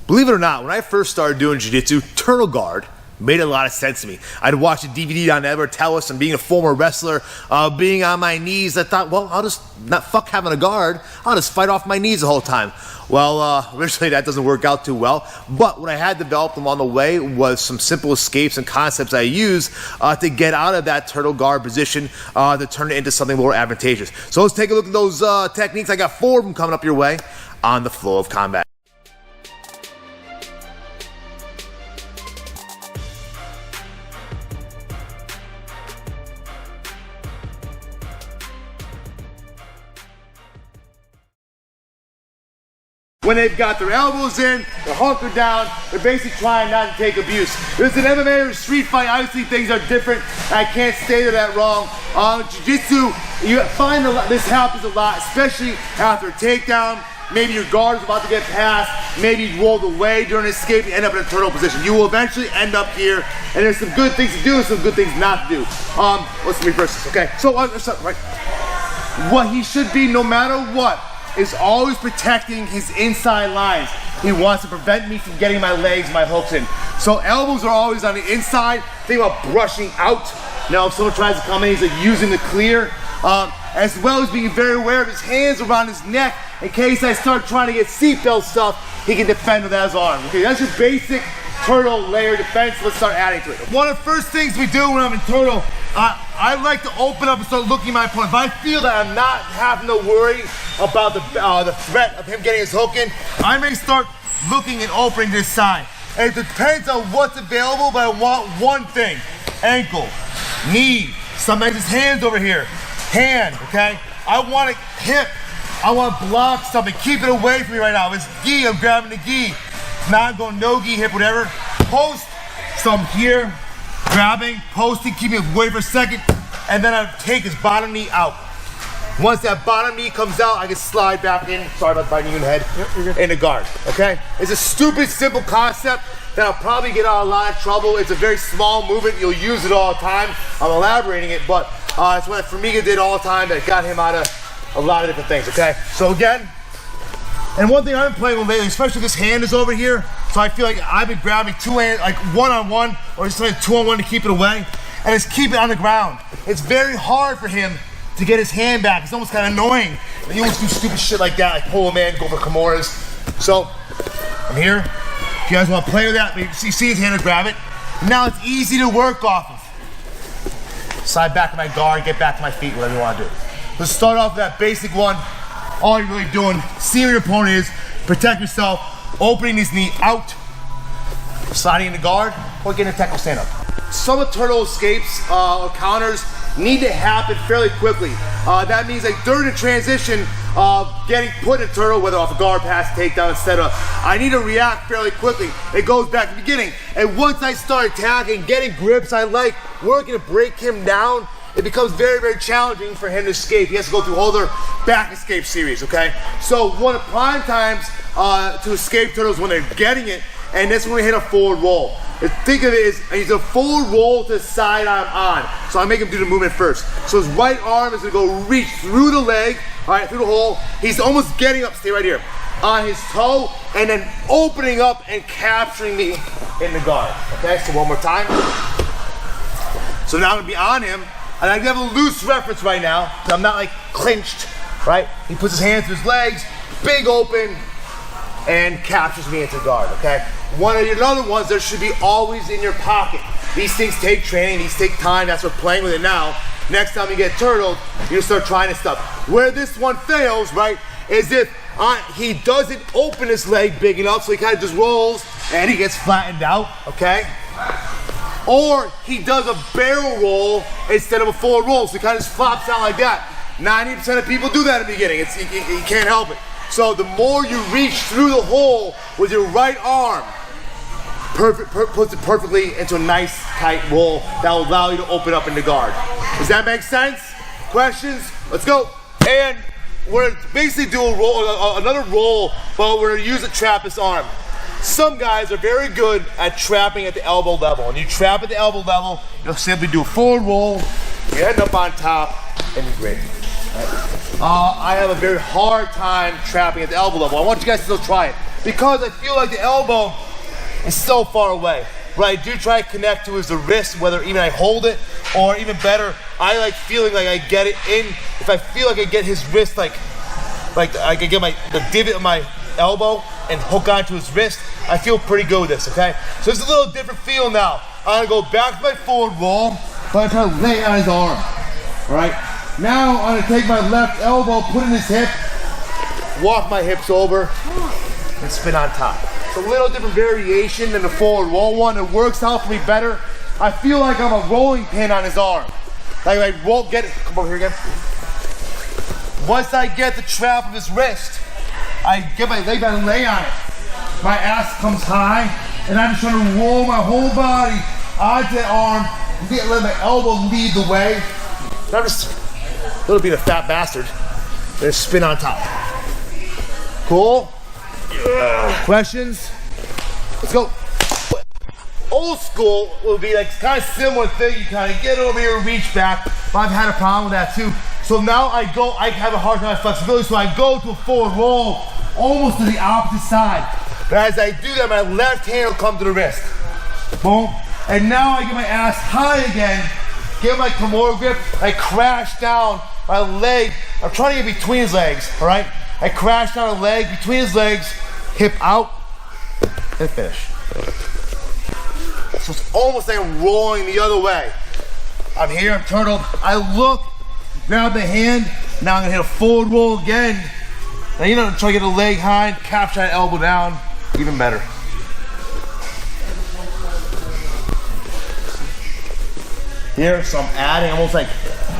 Believe it or not, when I first started doing jiu-jitsu, turtle guard made a lot of sense to me. I'd watch a DVD on Edward tell us, and being a former wrestler, being on my knees, I thought, well, I'll just not fuck having a guard. I'll just fight off my knees the whole time. Well, originally that doesn't work out too well, but what I had developed along the way was some simple escapes and concepts I use to get out of that turtle guard position to turn it into something more advantageous. So let's take a look at those techniques. I got 4 of them coming up your way on the Flow of Combat. When they've got their elbows in, they're hunkered down, they're basically trying not to take abuse. If it's an MMA or a street fight, obviously things are different. I can't say they're that wrong. Jiu-Jitsu, you find this happens a lot, especially after a takedown. Maybe your guard is about to get past, maybe you rolled away during an escape, you end up in a turtle position. You will eventually end up here, and there's some good things to do and some good things not to do. Let's reverse this, okay? So, right. What he should be, no matter what, is always protecting his inside lines. He wants to prevent me from getting my legs, my hooks in. So elbows are always on the inside. Think about brushing out. Now if someone tries to come in, he's like using the clear. As well as being very aware of his hands around his neck in case I start trying to get seatbelt stuff, he can defend with his arm. Okay, that's your basic turtle layer defense. Let's start adding to it. One of the first things we do when I'm in turtle, I like to open up and start looking at my opponent. If I feel that I'm not having to worry about the threat of him getting his hook in, I may start looking and opening this side. And it depends on what's available, but I want one thing. Ankle, knee, sometimes his hands over here. Hand, okay? I want a hip. I want to block something. Keep it away from me right now. If it's gi, I'm grabbing the gi. Not going no gi, hip, whatever. Post, some here. Grabbing, posting, keeping it away for a second, and then I take his bottom knee out. Once that bottom knee comes out, I can slide back in. Sorry about biting you in the head. Yep, you're good. In the guard, okay? It's a stupid, simple concept that I'll probably get out of a lot of trouble. It's a very small movement. You'll use it all the time. I'm elaborating it, but it's what Formiga did all the time that got him out of a lot of different things, okay? So again, and one thing I've been playing with lately, especially this hand is over here, so I feel like I've been grabbing 2 hands, like 1-on-1, or just like 2-on-1 to keep it away, and just keep it on the ground. It's very hard for him to get his hand back. It's almost kind of annoying. He always do stupid shit like that, like pull him in, go for Kimuras. So, I'm here. If you guys want to play with that, you see his hand and grab it. Now it's easy to work off of. Slide back to my guard, get back to my feet, whatever you want to do. Let's start off with that basic one. All you're really doing, seeing where your opponent is, protect yourself, opening his knee out, sliding in the guard, or getting a tackle stand up. Some of turtle escapes or counters need to happen fairly quickly. That means like during the transition of getting put in a turtle, whether off a guard, pass, takedown, etc., I need to react fairly quickly. It goes back to the beginning. And once I start attacking, getting grips, I like working to break him down. It becomes very, very challenging for him to escape. He has to go through all their back escape series, okay? So one of the prime times to escape turtles when they're getting it, and that's when we hit a forward roll. Think of it as he's a forward roll to the side I'm on. So I make him do the movement first. So his right arm is gonna go reach through the leg, all right, through the hole. He's almost getting up, stay right here, on his toe, and then opening up and capturing me in the guard, okay? So one more time. So now I'm gonna be on him. And I have a loose reference right now, so I'm not like clinched, right? He puts his hands through his legs, big open, and captures me into guard, okay? One of your other ones that should be always in your pocket. These things take training, these take time, that's what we're playing with it now. Next time you get turtled, you start trying this stuff. Where this one fails, right, is if he doesn't open his leg big enough, so he kind of just rolls and he gets flattened out, okay? Or he does a barrel roll instead of a forward roll, so he kind of just flops down like that. 90% of people do that in the beginning. You can't help it. So the more you reach through the hole with your right arm, puts it perfectly into a nice tight roll that will allow you to open up in the guard. Does that make sense? Questions? Let's go. And we're gonna basically do a roll, another roll, but we're gonna use a trappist arm. Some guys are very good at trapping at the elbow level. When you trap at the elbow level, you'll simply do a forward roll, you end up on top, and you're great. Right? I have a very hard time trapping at the elbow level. I want you guys to still try it. because I feel like the elbow is so far away. What I do try to connect to is the wrist, whether even I hold it or even better, I like feeling like I get it in. If I feel like I get his wrist, like I can get the divot of my elbow and hook onto his wrist, I feel pretty good with this, okay? So it's a little different feel now. I'm gonna go back to my forward roll, but I'm trying to lay on his arm, all right? Now I'm gonna take my left elbow, put in his hip, walk my hips over, and spin on top. It's a little different variation than the forward roll one. It works out for me better. I feel like I'm a rolling pin on his arm. Like I won't get it, come over here again. Once I get the trap of his wrist, I get my leg down and lay on it. My ass comes high, and I'm just trying to roll my whole body onto the arm, let my elbow lead the way. And I'm just a little bit of a fat bastard. Then spin on top. Cool? Questions? Let's go. Old school will be like kind of similar thing. You kind of get over here, reach back. But I've had a problem with that too. So now I have a hard time with flexibility, so I go to a forward roll, almost to the opposite side. But as I do that, my left hand will come to the wrist. Boom. And now I get my ass high again, get my Kimura grip, I crash down my leg. I'm trying to get between his legs, all right? I crash down a leg, between his legs, hip out, and finish. So it's almost like I'm rolling the other way. I'm here, I'm turtled. I look, grab the hand, now I'm gonna hit a forward roll again. Now you know, try to get a leg high, capture that elbow down, even better. Here, so I'm adding, almost like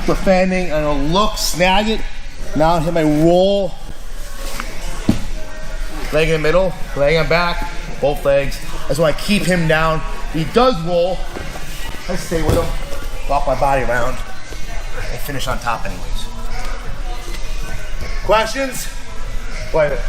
defending, I'm gonna look, snag it. Now I hit my roll. Leg in the middle, leg on back, both legs. That's why I keep him down. He does roll. I stay with him, walk my body around, and finish on top anyways. Questions? Wait a minute.